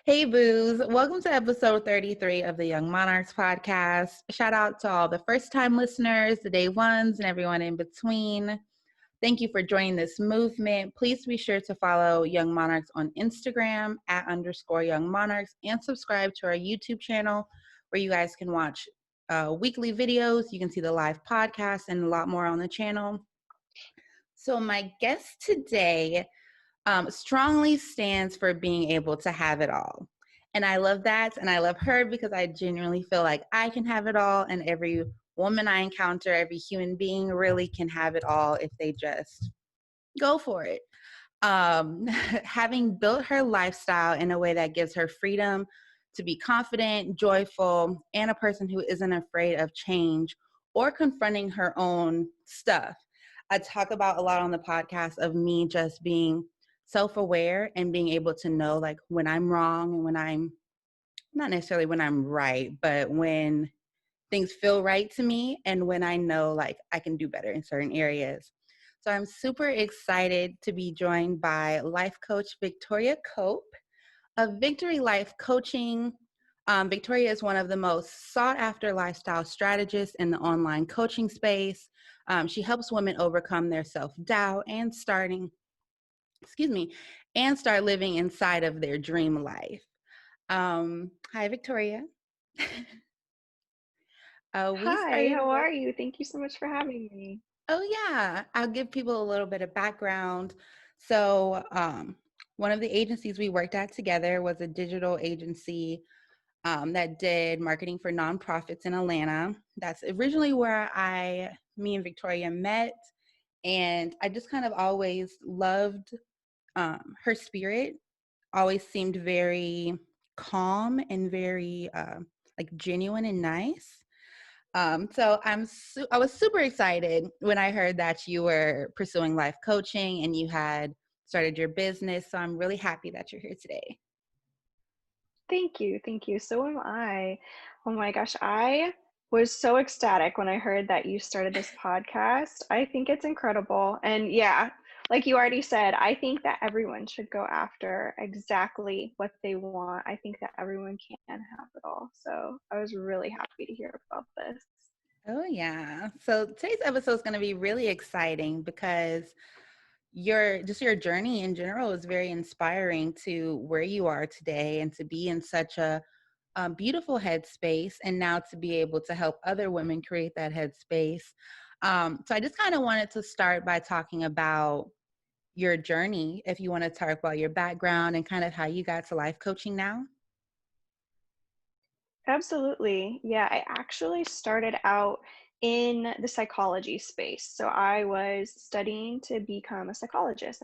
Hey, Booze. Welcome to episode 33 of the Young Monarchs podcast. Shout out to all the first time listeners, the day ones, and everyone in between. Thank you for joining this movement. Please be sure to follow Young Monarchs on Instagram @_Young Monarchs and subscribe to our YouTube channel where you guys can watch weekly videos. You can see the live podcast and a lot more on the channel. So, my guest today strongly stands for being able to have it all. And I love that. And I love her because I genuinely feel like I can have it all. And every woman I encounter, every human being really can have it all if they just go for it. Having built her lifestyle in a way that gives her freedom to be confident, joyful, and a person who isn't afraid of change or confronting her own stuff. I talk about a lot on the podcast of me just being self-aware and being able to know like when I'm wrong and when I'm not necessarily when I'm right, but when things feel right to me and when I know like I can do better in certain areas. So I'm super excited to be joined by life coach Victoria Kopp of Victory Life Coaching. Victoria is one of the most sought after lifestyle strategists in the online coaching space. She helps women overcome their self-doubt and start living inside of their dream life. Hi, Victoria. We Hi, started how work. are you? Thank you so much for having me. Oh, yeah. I'll give people a little bit of background. So, one of the agencies we worked at together was a digital agency that did marketing for nonprofits in Atlanta. That's originally where me and Victoria met. And I just kind of always loved her spirit, always seemed very calm and very like genuine and nice. I was super excited when I heard that you were pursuing life coaching and you had started your business. So I'm really happy that you're here today. Thank you. Thank you. So am I. Oh my gosh, I was so ecstatic when I heard that you started this podcast. I think it's incredible. And yeah, like you already said, I think that everyone should go after exactly what they want. I think that everyone can have it all. So I was really happy to hear about this. Oh yeah. So today's episode is going to be really exciting because your journey in general is very inspiring to where you are today and to be in such a beautiful headspace and now to be able to help other women create that headspace. So I just kind of wanted to start by talking about your journey, if you want to talk about your background and kind of how you got to life coaching now. Absolutely. Yeah, I actually started out in the psychology space. So I was studying to become a psychologist.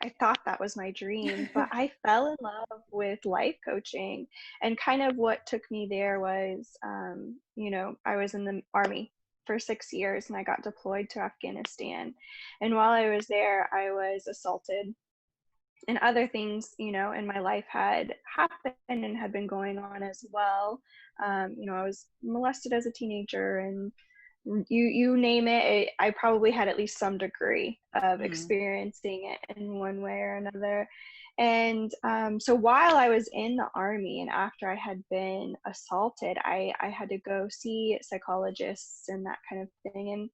I thought that was my dream, but I fell in love with life coaching. And kind of what took me there was, I was in the Army for 6 years and I got deployed to Afghanistan. And while I was there, I was assaulted and other things, in my life had happened and had been going on as well. I was molested as a teenager, and you name it, I probably had at least some degree of Mm, experiencing it in one way or another. And so while I was in the Army and after I had been assaulted, I had to go see psychologists and that kind of thing.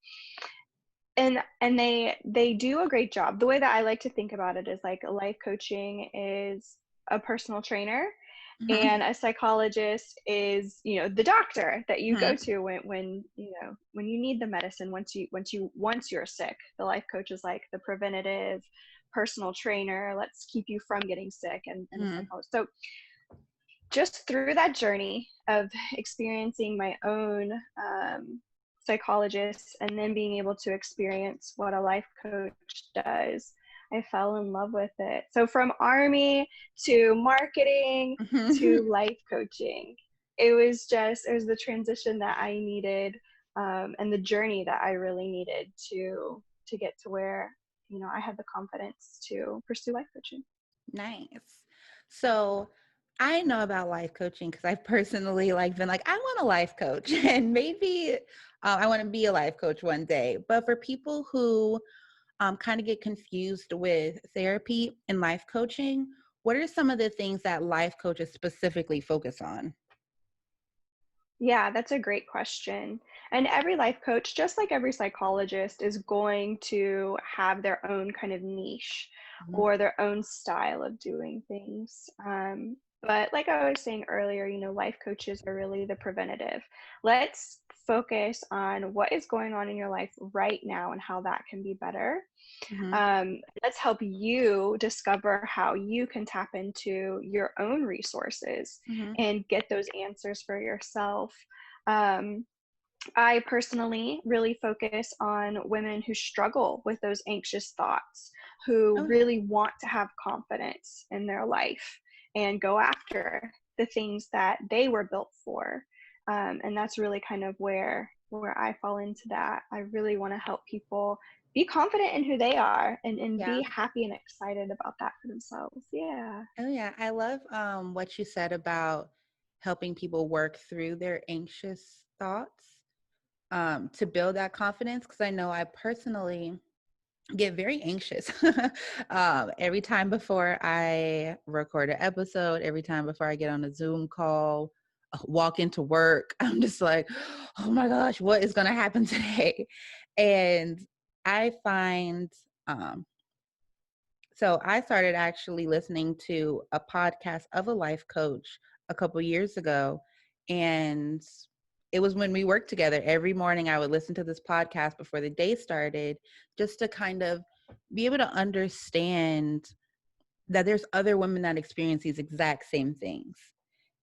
And they do a great job. The way that I like to think about it is like a life coaching is a personal trainer, mhm, and a psychologist is, the doctor that you go mhm, to when you need the medicine. Once you're sick, the life coach is like the preventative personal trainer. Let's keep you from getting sick. And the mhm. psychologist, so just through that journey of experiencing my own psychologist and then being able to experience what a life coach does, I fell in love with it. So from Army to marketing to Mhm. life coaching, it was the transition that I needed, and the journey that I really needed to get to where, I had the confidence to pursue life coaching. Nice. So I know about life coaching because I've personally like been like, I want a life coach and maybe I want to be a life coach one day. But for people who kind of get confused with therapy and life coaching, what are some of the things that life coaches specifically focus on? Yeah, that's a great question. And every life coach, just like every psychologist, is going to have their own kind of niche Mhm. or their own style of doing things. But like I was saying earlier, life coaches are really the preventative. Let's focus on what is going on in your life right now and how that can be better. Mhm. Let's help you discover how you can tap into your own resources Mhm. and get those answers for yourself. Um, I personally really focus on women who struggle with those anxious thoughts, who Oh yeah. really want to have confidence in their life and go after the things that they were built for. And that's really kind of where I fall into that. I really want to help people be confident in who they are and Yeah. be happy and excited about that for themselves. Yeah. Oh yeah. I love what you said about helping people work through their anxious thoughts to build that confidence, because I know I personally get very anxious every time before I record an episode, every time before I get on a Zoom call, walk into work. I'm just like, oh my gosh, what is going to happen today? And I find, um, so I started actually listening to a podcast of a life coach a couple years ago. And it was when we worked together. Every morning I would listen to this podcast before the day started, just to kind of be able to understand that there's other women that experience these exact same things.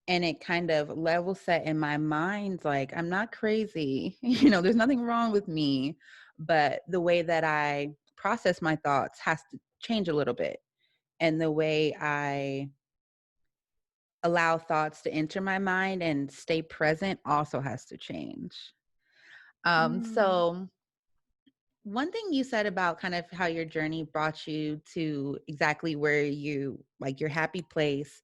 And it kind of level set in my mind, like, I'm not crazy. There's nothing wrong with me. But the way that I process my thoughts has to change a little bit. And the way I allow thoughts to enter my mind and stay present also has to change. Mm. So one thing you said about kind of how your journey brought you to exactly where you like your happy place.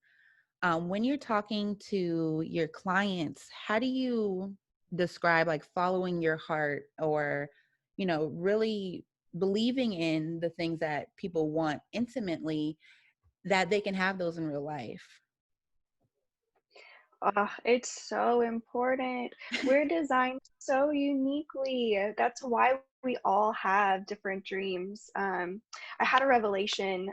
When you're talking to your clients, how do you describe like following your heart, or, really believing in the things that people want intimately, that they can have those in real life? It's so important. We're designed so uniquely. That's why we all have different dreams. I had a revelation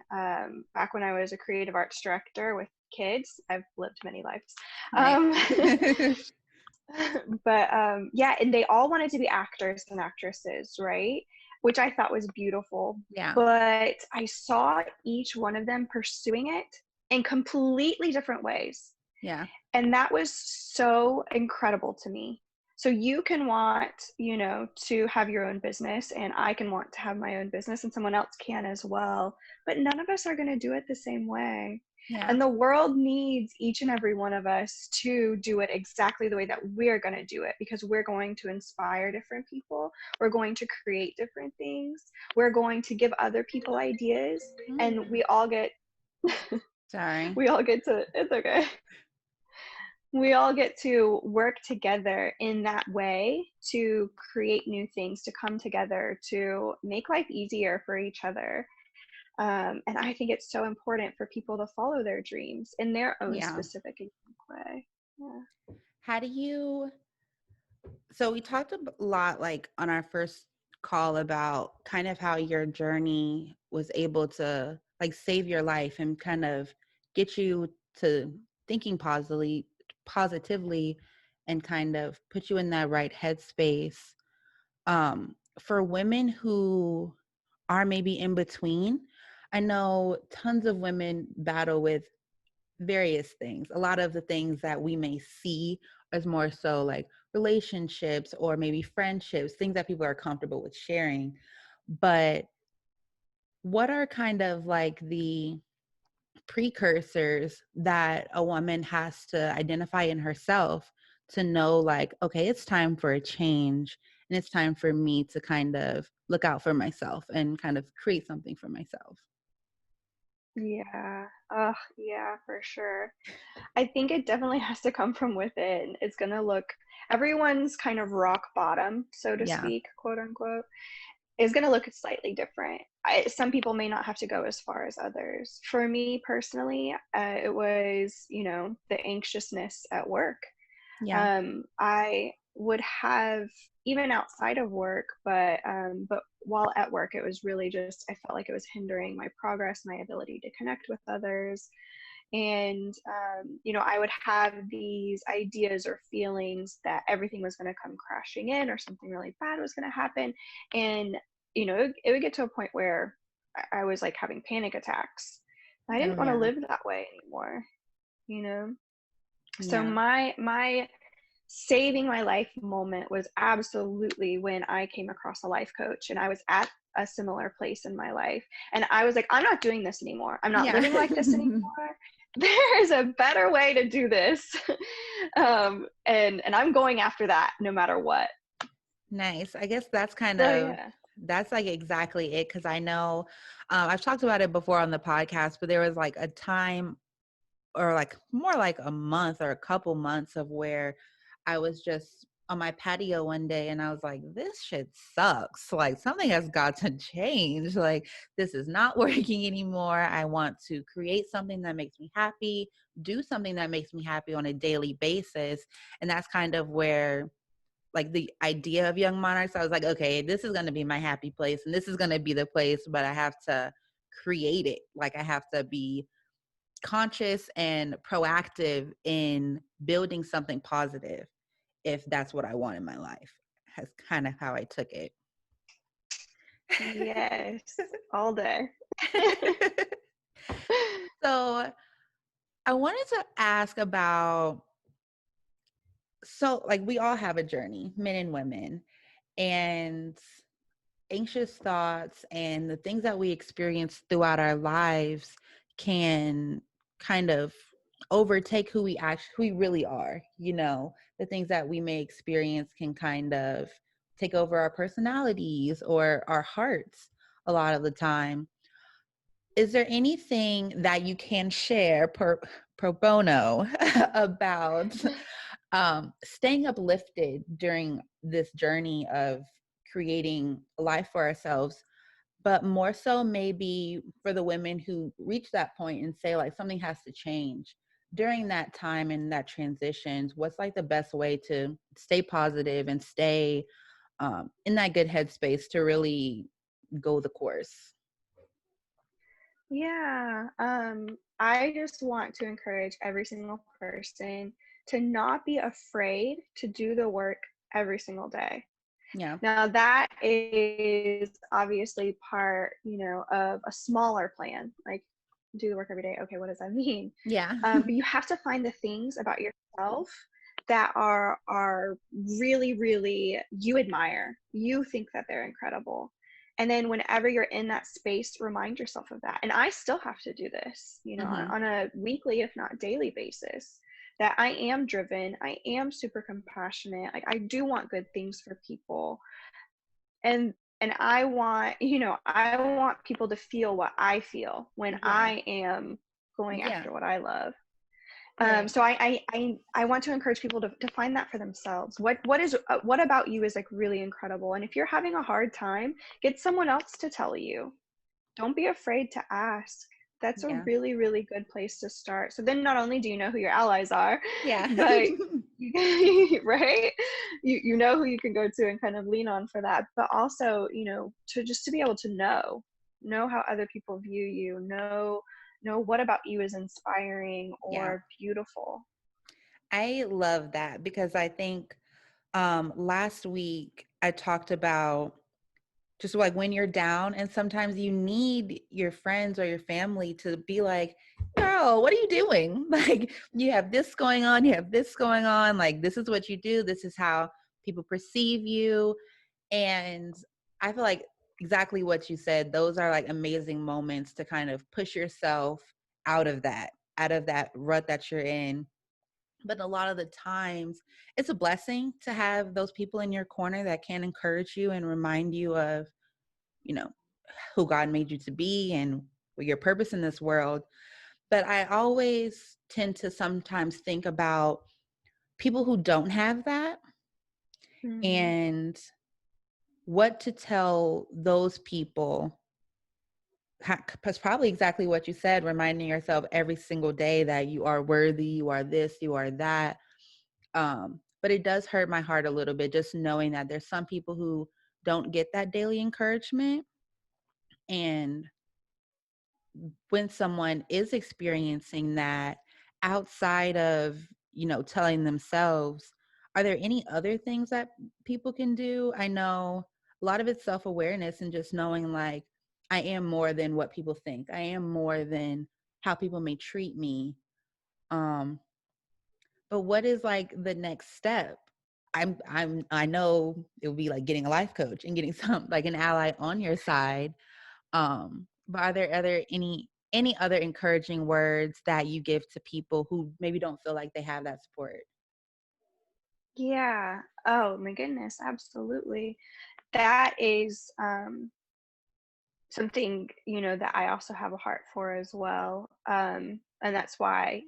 back when I was a creative arts director with kids. I've lived many lives. Right. Um, but yeah, and they all wanted to be actors and actresses, right? Which I thought was beautiful. Yeah. But I saw each one of them pursuing it in completely different ways. Yeah. And that was so incredible to me. So you can want, to have your own business, and I can want to have my own business, and someone else can as well. But none of us are going to do it the same way. Yeah. And the world needs each and every one of us to do it exactly the way that we're going to do it, because we're going to inspire different people. We're going to create different things. We're going to give other people ideas. Mm, And we all get, sorry. we all get to, it's okay. We all get to work together in that way to create new things, to come together, to make life easier for each other. And I think it's so important for people to follow their dreams in their own Yeah. specific and unique way. Yeah. How do you So we talked a lot, like on our first call, about kind of how your journey was able to like save your life and kind of get you to thinking positively and kind of put you in that right headspace. For women who are maybe in between, I know tons of women battle with various things. A lot of the things that we may see is more so like relationships or maybe friendships, things that people are comfortable with sharing. But what are kind of like the precursors that a woman has to identify in herself to know, like, okay, it's time for a change and it's time for me to kind of look out for myself and kind of create something for myself? Yeah. Yeah, for sure. I think it definitely has to come from within. It's going to look, everyone's kind of rock bottom, so to Yeah. speak, quote unquote, is going to look slightly different. Some people may not have to go as far as others. For me personally, it was, the anxiousness at work. Yeah. I would have, even outside of work, but while at work, it was really just, I felt like it was hindering my progress, my ability to connect with others. And I would have these ideas or feelings that everything was going to come crashing in, or something really bad was going to happen. And it would get to a point where I was like having panic attacks. I Oh didn't want to yeah. live that way anymore, you know so Yeah. my saving my life moment was absolutely when I came across a life coach, and I was at a similar place in my life, and I was like, I'm not doing this anymore. I'm not Yeah. living like this anymore. There is a better way to do this. And I'm going after that no matter what. Nice. I guess that's kind So of yeah. that's like exactly it, because I know I've talked about it before on the podcast, but there was like a time, or like more like a month or a couple months, of where I was just on my patio one day and I was like, this shit sucks. Like something has got to change. Like this is not working anymore. I want to create something that makes me happy, do something that makes me happy on a daily basis. And that's kind of where like the idea of Young Monarchs, I was like, okay, this is going to be my happy place and this is going to be the place, but I have to create it. Like I have to be conscious and proactive in building something positive if that's what I want in my life. That's kind of how I took it. Yes, all day. So I wanted to ask about, so like we all have a journey, men and women, and anxious thoughts and the things that we experience throughout our lives can kind of overtake who we really are. The things that we may experience can kind of take over our personalities or our hearts a lot of the time. Is there anything that you can share pro bono about staying uplifted during this journey of creating a life for ourselves, but more so maybe for the women who reach that point and say like something has to change during that time and that transitions? What's like the best way to stay positive and stay in that good headspace to really go the course? Yeah, I just want to encourage every single person to not be afraid to do the work every single day. Yeah. Now, that is obviously part, of a smaller plan. Like, do the work every day. Okay, what does that mean? Yeah. But you have to find the things about yourself that are really, really, you admire. You think that they're incredible. And then whenever you're in that space, remind yourself of that. And I still have to do this, Hmm. on a weekly, if not daily basis, that I am driven, I am super compassionate. Like, I do want good things for people. And I want, I want people to feel what I feel when Yeah. I am going Yeah. after what I love. Right. So I want to encourage people to find that for themselves. What about you is like really incredible? And if you're having a hard time, get someone else to tell you. Don't be afraid to ask. That's a Yeah. really, really good place to start. So then not only do you know who your allies are, Yeah. but right? You know who you can go to and kind of lean on for that, but also, to be able to know how other people view you, know what about you is inspiring Yeah. or beautiful. I love that because I think last week I talked about just like when you're down and sometimes you need your friends or your family to be like, girl, what are you doing? Like you have this going on, you have this going on, like this is what you do, this is how people perceive you. And I feel like exactly what you said, those are like amazing moments to kind of push yourself out of that rut that you're in. But a lot of the times it's a blessing to have those people in your corner that can encourage you and remind you of, you know, who God made you to be and your purpose in this world. But I always tend to sometimes think about people who don't have that Mm-hmm. and what to tell those people, because probably exactly what you said, reminding yourself every single day that you are worthy, you are this, you are that. But it does hurt my heart a little bit just knowing that there's some people who don't get that daily encouragement. And when someone is experiencing that, outside of, telling themselves, are there any other things that people can do? I know a lot of it's self-awareness and just knowing, like, I am more than what people think. I am more than how people may treat me. Um, but what is like the next step? I know it would be like getting a life coach and getting some like an ally on your side. But are there any other encouraging words that you give to people who maybe don't feel like they have that support? Yeah. Oh my goodness, absolutely. That is something, that I also have a heart for as well. And that's why,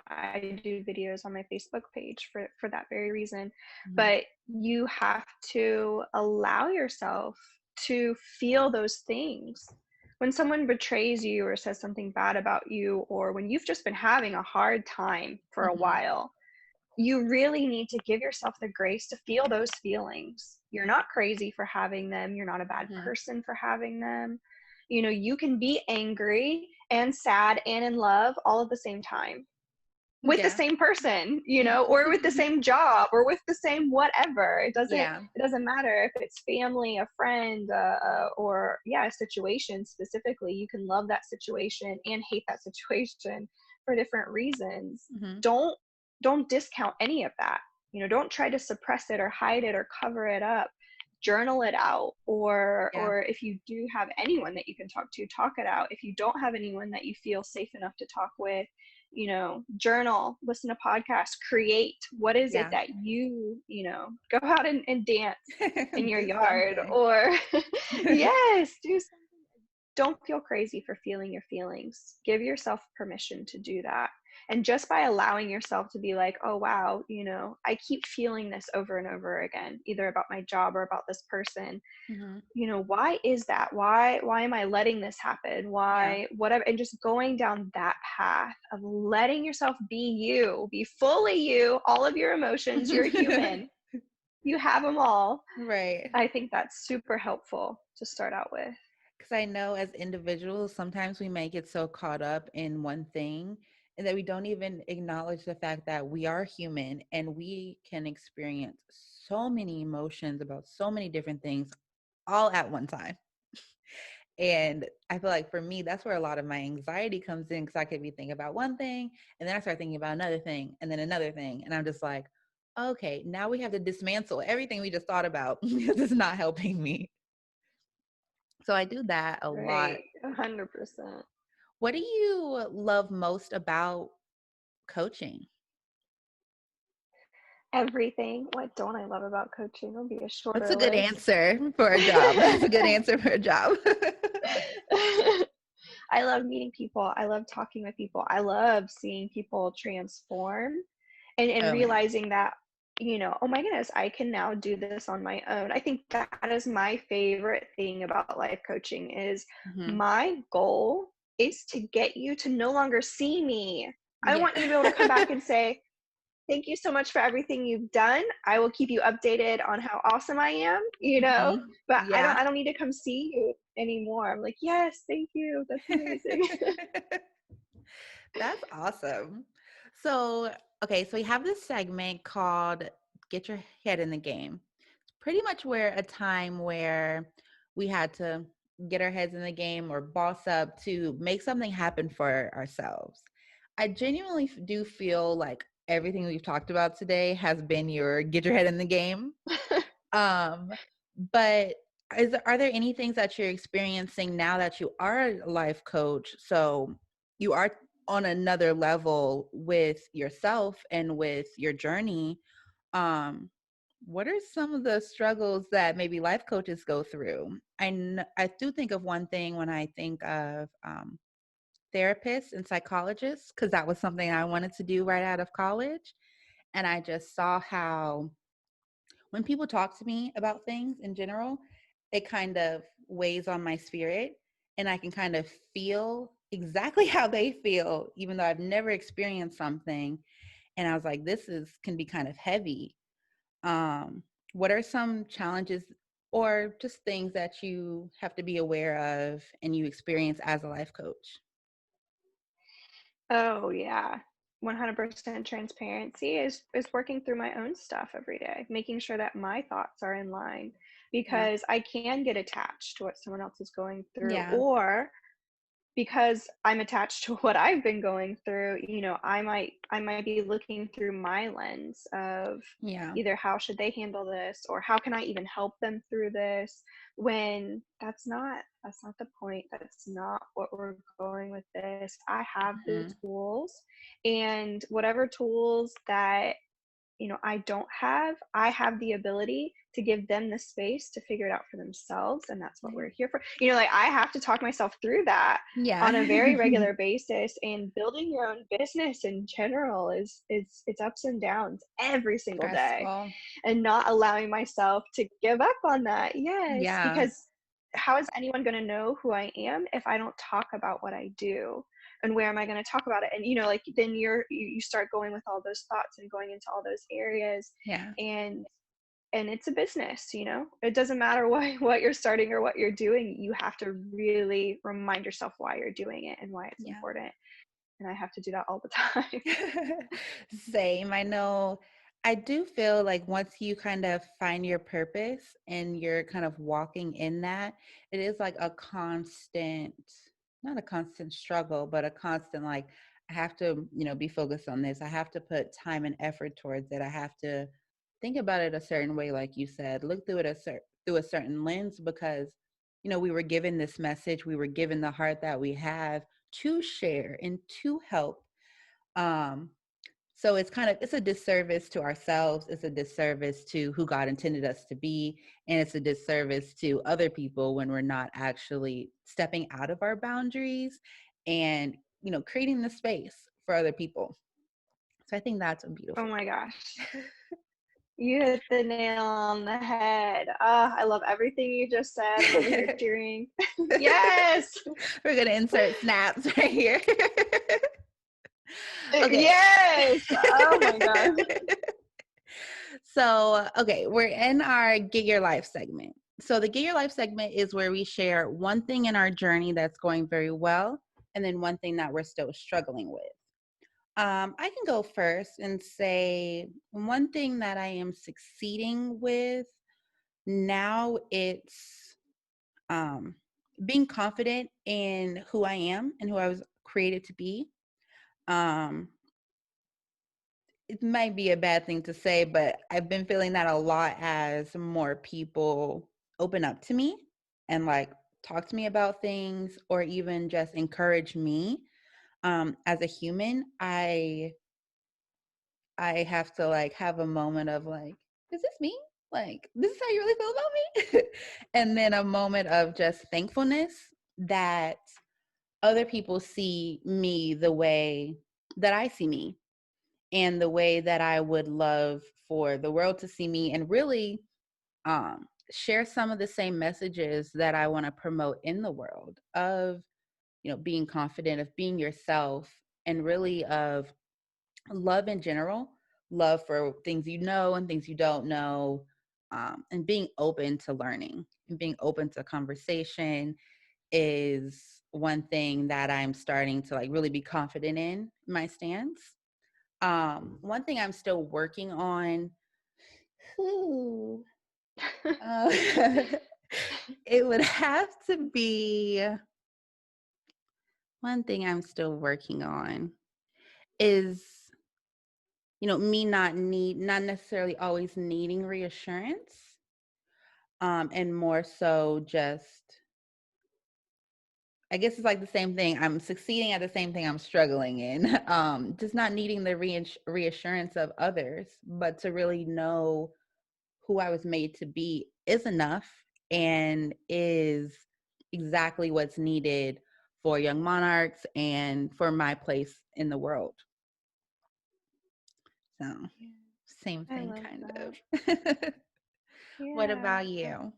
I do videos on my Facebook page for that very reason. Mhm. But you have to allow yourself to feel those things. When someone betrays you or says something bad about you, or when you've just been having a hard time for a Mhm. while, you really need to give yourself the grace to feel those feelings. You're not crazy for having them. You're not a bad Mhm. person for having them. You can be angry and sad and in love all at the same time with the Yeah. same person, or with the same job or with the same whatever. Yeah. It doesn't matter if it's family, a friend, or yeah, a situation specifically. You can love that situation and hate that situation for different reasons. Mhm. Don't discount any of that. Don't try to suppress it or hide it or cover it up. Journal it out, Yeah. or if you do have anyone that you can talk to, talk it out. If you don't have anyone that you feel safe enough to talk with, journal, listen to podcasts, create. What is it Yeah. that go out and dance in your Do yard, something. or yes, do something. Don't feel crazy for feeling your feelings. Give yourself permission to do that. And just by allowing yourself to be like, oh, wow, I keep feeling this over and over again, either about my job or about this person. Mhm. Why is that? Why am I letting this happen? Yeah. Why, whatever. And just going down that path of letting yourself be you, be fully you, all of your emotions. You're human. You have them all. Right. I think that's super helpful to start out with. Because I know as individuals, sometimes we may get so caught up in one thing and that we don't even acknowledge the fact that we are human and we can experience so many emotions about so many different things all at one time. And I feel like for me, that's where a lot of my anxiety comes in because I could be thinking about one thing and then I start thinking about another thing and then another thing. And I'm just like, okay, now we have to dismantle everything we just thought about because it's not helping me. So I do that a lot. Right. 100%. What do you love most about coaching? Everything. What don't I love about coaching? It'll be a That's a shorter good list. answer for a job. That's a good answer for a job. I love meeting people. I love talking with people. I love seeing people transform, and Oh man. realizing that, oh my goodness, I can now do this on my own. I think that is my favorite thing about life coaching is Hmm. my goal is to get you to no longer see me. I Yeah. want you to be able to come back and say, thank you so much for everything you've done. I will keep you updated on how awesome I am, Hmm. but Yeah. I don't need to come see you anymore. I'm like, yes, thank you. That's amazing. That's awesome. So, okay, so we have this segment called Get Your Head in the Game. It's pretty much where a time where we had to get our heads in the game or boss up to make something happen for ourselves. I genuinely do feel like everything we've talked about today has been your get your head in the game. Um, but are there any things that you're experiencing now that you are a life coach? So you are on another level with yourself and with your journey. Um, what are some of the struggles that maybe life coaches go through? I do think of one thing when I think of therapists and psychologists, because that was something I wanted to do right out of college. And I just saw how when people talk to me about things in general, it kind of weighs on my spirit, and I can kind of feel exactly how they feel, even though I've never experienced something. And I was like, this is can be kind of heavy. Um, what are some challenges or just things that you have to be aware of and you experience as a life coach? Oh yeah. 100% transparency is working through my own stuff every day, making sure that my thoughts are in line, Yeah. because I can get attached to what someone else is going through, Yeah. or because I'm attached to what I've been going through, I might be looking through my lens of Yeah. either how should they handle this, or how can I even help them through this, when that's not the point. That's not what we're going with this. I have the Mhm. tools, and whatever tools that I have the ability to give them the space to figure it out for themselves. And that's what we're here for. Like, I have to talk myself through that Yeah. on a very regular basis. And building your own business in general it's ups and downs every single day. Stressful. And not allowing myself to give up on that. Yes, Yeah. because how is anyone going to know who I am if I don't talk about what I do? And where am I going to talk about it? And like, then you start going with all those thoughts and going into all those areas. Yeah. And and it's a business. It doesn't matter what you're starting or what you're doing. You have to really remind yourself why you're doing it and why it's Yeah. important. And I have to do that all the time. Same. I know I do feel like once you kind of find your purpose and you're kind of walking in that, it is like a constant, not a constant struggle, but a constant like, I have to, be focused on this. I have to put time and effort towards it. I have to think about it a certain way, like you said, look through it through a certain lens because, we were given this message, we were given the heart that we have to share and to help. um, so it's a disservice to ourselves. It's a disservice to who God intended us to be. And it's a disservice to other people when we're not actually stepping out of our boundaries and, creating the space for other people. So I think that's a Oh beautiful my gosh. You hit the nail on the head. I love everything you just said. I'm over here thing. cheering. Yes. We're going to insert snaps right here. Okay. Yes. Oh my God. So, okay, we're in our Get Your Life segment. So, the Get Your Life segment is where we share one thing in our journey that's going very well, and then one thing that we're still struggling with. I can go first and say one thing that I am succeeding with now, it's um, being confident in who I am and who I was created to be. Um, it might be a bad thing to say, but I've been feeling that a lot as more people open up to me and like talk to me about things or even just encourage me. As a human, I have to like have a moment of like, is this me? Like, this is how you really feel about me? And then a moment of just thankfulness that other people see me the way that I see me and the way that I would love for the world to see me and really share some of the same messages that I want to promote in the world of, being confident, of being yourself, and really of love in general, love for things you know and things you don't know, and being open to learning and being open to conversation is one thing that I'm starting to like really be confident in my stance. One thing I'm still working on, whew, uh, it would have to be one thing I'm still working on is, me not necessarily always needing reassurance, and more so just, I guess it's like the same thing. I'm succeeding at the same thing I'm struggling in. Just not needing the reassurance of others, but to really know who I was made to be is enough and is exactly what's needed for young monarchs and for my place in the world. So, Yeah, same I thing, love kind that. of. What Yeah. about you?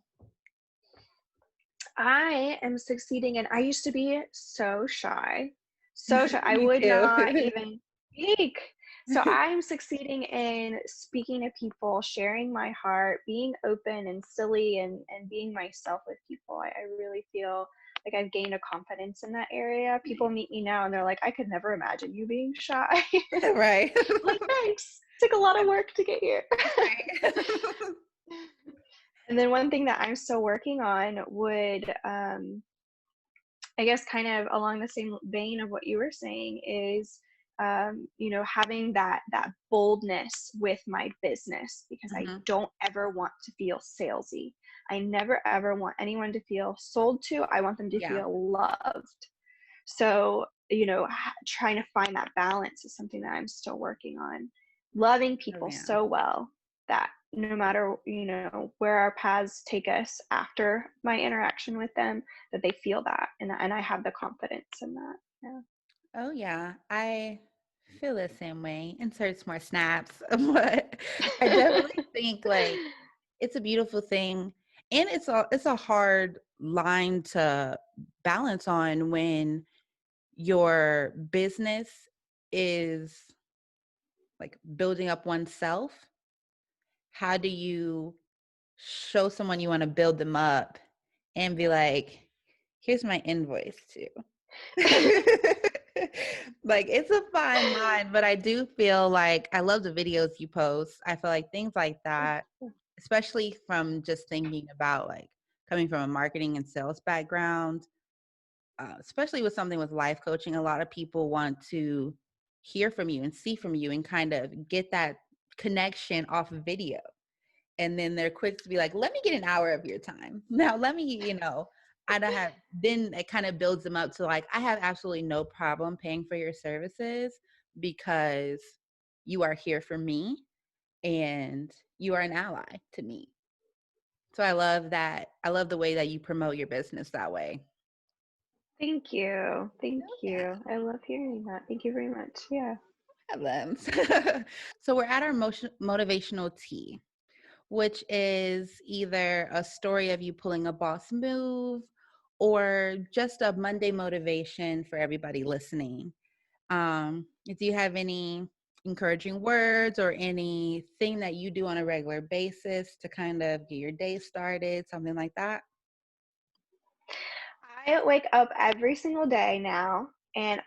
I am succeeding, and I used to be so shy. So shy. I Me would too. not even speak. So I am succeeding in speaking to people, sharing my heart, being open and silly, and being myself with people. I really feel like I've gained a confidence in that area. People meet me now and they're like, I could never imagine you being shy. Right. Like, thanks. Took a lot of work to get here. Right. And then one thing that I'm still working on would, I guess, kind of along the same vein of what you were saying, is, having that boldness with my business, because I Mhm. don't ever want to feel salesy. I never ever want anyone to feel sold to. I want them to Yeah. feel loved. So, trying to find that balance is something that I'm still working on. Loving Oh, people yeah. so well that no matter, where our paths take us after my interaction with them, that they feel that, and I have the confidence in that. Yeah. Oh, yeah. I feel the same way. Insert more snaps, but I definitely think like it's a beautiful thing, and it's a hard line to balance on when your business is like building up oneself. How do you show someone you want to build them up and be like, here's my invoice too? Like it's a fine line, but I do feel like I love the videos you post. I feel like things like that, especially from just thinking about like coming from a marketing and sales background, especially with something with life coaching, a lot of people want to hear from you and see from you and kind of get that connection off of video. And then they're quick to be like, let me get an hour of your time. Now, let me, I don't have, then it kind of builds them up to like, I have absolutely no problem paying for your services because you are here for me and you are an ally to me. So I love that. I love the way that you promote your business that way. Thank you. Thank Oh, yeah. you. I love hearing that. Thank you very much. Yeah. Problems. So we're at our motivational tea, which is either a story of you pulling a boss move or just a Monday motivation for everybody listening. Do you have any encouraging words or anything that you do on a regular basis to kind of get your day started, something like that? I wake up every single day now, and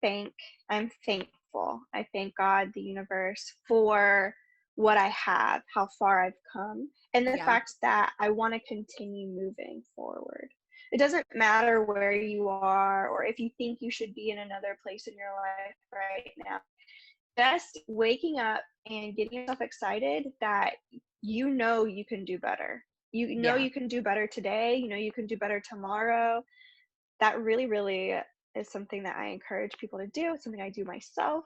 think I'm thankful. I thank God, the universe, for what I have, how far I've come, and the Yeah. fact that I want to continue moving forward. It doesn't matter where you are or if you think you should be in another place in your life right now. Just waking up and getting yourself excited that you can do better. Yeah. You can do better today, you can do better tomorrow. That really, really is something that I encourage people to do. It's something I do myself.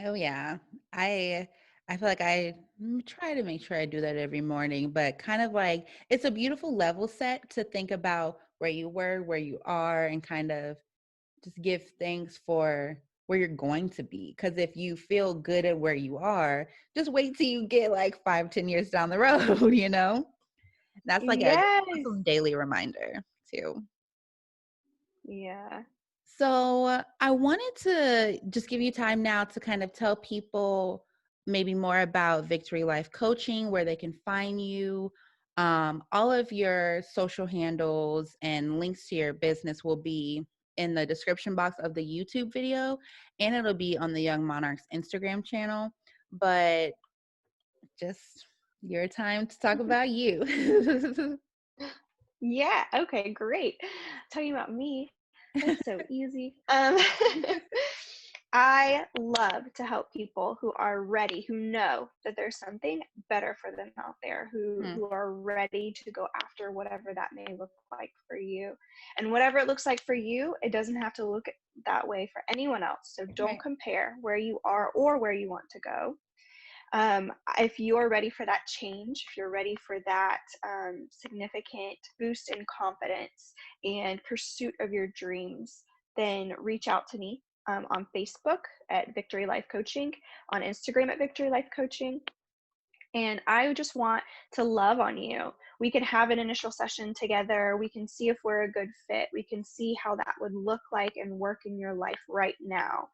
Oh yeah. I I feel like I try to make sure I do that every morning, but kind of like it's a beautiful level set to think about where you were, where you are, and kind of just give thanks for where you're going to be. Because if you feel good at where you are, just wait till you get like 5, 10 years down the road, you know? That's like a Yes. awesome daily reminder too. Yeah. So I wanted to just give you time now to kind of tell people maybe more about Victory Life Coaching, where they can find you. All of your social handles and links to your business will be in the description box of the YouTube video, and it'll be on the Young Monarchs Instagram channel. But just your time to talk about you. Yeah. Okay, great. Talking about me, that's so easy. I love to help people who are ready, who know that there's something better for them out there, who Hmm. who are ready to go after whatever that may look like for you. And whatever it looks like for you, it doesn't have to look that way for anyone else. So don't Right. compare where you are or where you want to go. If you're ready for that change, if you're ready for that significant boost in confidence and pursuit of your dreams, then reach out to me on Facebook at Victory Life Coaching, on Instagram at Victory Life Coaching. and I just want to love on you. We can have an initial session together. We can see if we're a good fit. We can see how that would look like and work in your life right now.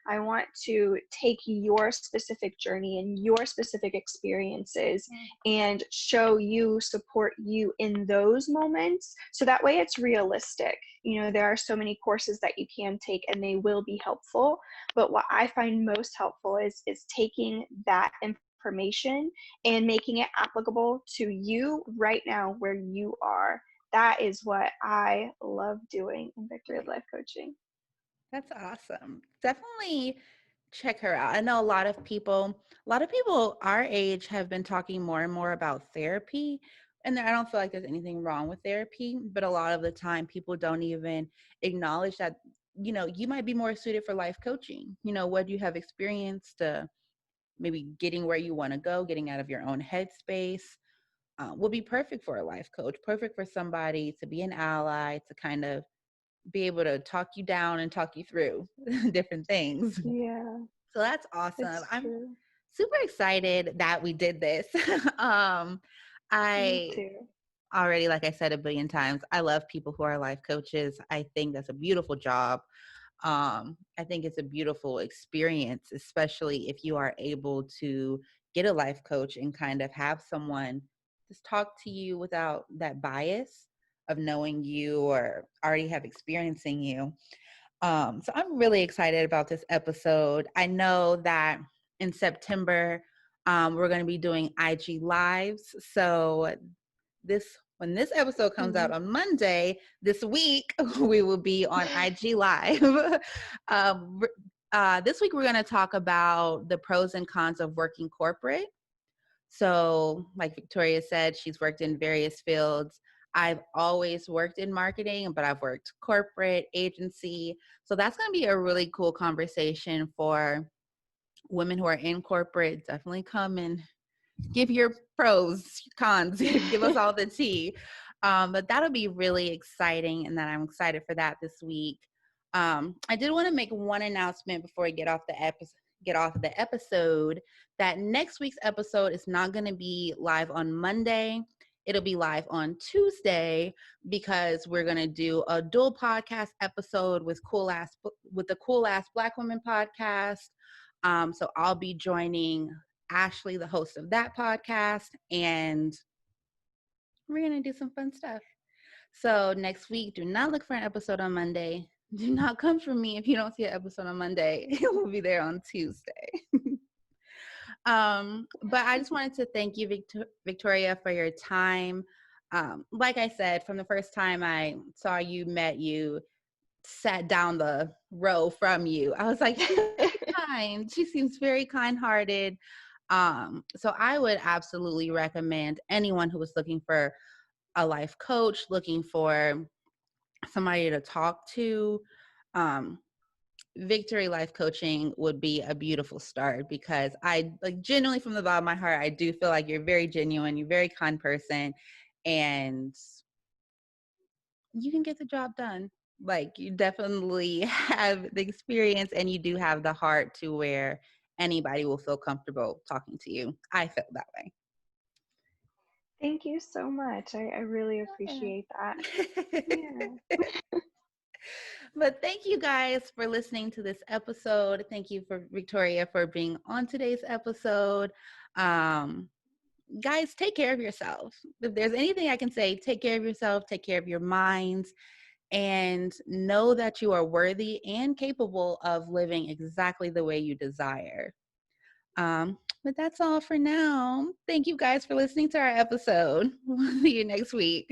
I want to take your specific journey and your specific experiences and show you, support you in those moments. So that way it's realistic. You know, there are so many courses that you can take and they will be helpful. But what I find most helpful is taking that information and making it applicable to you right now where you are. That is what I love doing in Victory Life Coaching. That's awesome. Definitely check her out. I know a lot of people our age have been talking more and more about therapy. And I don't feel like there's anything wrong with therapy, but a lot of the time people don't even acknowledge that, you might be more suited for life coaching. What you have experienced, maybe getting where you want to go, getting out of your own headspace, will be perfect for a life coach, perfect for somebody to be an ally, to kind of be able to talk you down and talk you through different things. Yeah, So that's awesome. it's I'm true. super excited that we did this. um, Me I too. already, like I said a billion times, I love people who are life coaches. I think that's a beautiful job. I think it's a beautiful experience, especially if you are able to get a life coach and kind of have someone just talk to you without that bias of knowing you or already have experiencing you. So I'm really excited about this episode. I know that in September, we're going to be doing IG lives. So when this episode comes out Mhm. on Monday this week, we will be on IG live. um, this week we're going to talk about the pros and cons of working corporate. So, like Victoria said, she's worked in various fields. I've always worked in marketing, but I've worked corporate, agency. So that's going to be a really cool conversation for women who are in corporate. Definitely come and give your pros, cons, give us all the tea. But that'll be really exciting, and then I'm excited for that this week. I did want to make one announcement before we get off the episode, that next week's episode is not going to be live on Monday. It'll be live on Tuesday because we're going to do a dual podcast episode with the Cool Ass Black Women podcast. So I'll be joining Ashley, the host of that podcast, and we're going to do some fun stuff. So next week, do not look for an episode on Monday. Do not come for me if you don't see an episode on Monday. It will be there on Tuesday. But I just wanted to thank you, Victoria, for your time. Like I said, from the first time I saw you, met you, sat down the row from you, I was like, she's very kind. She seems very kind-hearted. So I would absolutely recommend anyone who is looking for a life coach, looking for somebody to talk to. Um, Victory Life Coaching would be a beautiful start, because I, like, genuinely from the bottom of my heart, I do feel like you're very genuine, you're a very kind person, and you can get the job done. Like, you definitely have the experience, and you do have the heart to where anybody will feel comfortable talking to you. I felt that way. Thank you so much. I really appreciate that. Yeah. But thank you guys for listening to this episode. Thank you for Victoria for being on today's episode. Um, Guys, take care of yourself. If there's anything I can say, take care of yourself, take care of your minds, and know that you are worthy and capable of living exactly the way you desire. But that's all for now. Thank you guys for listening to our episode. We'll see you next week.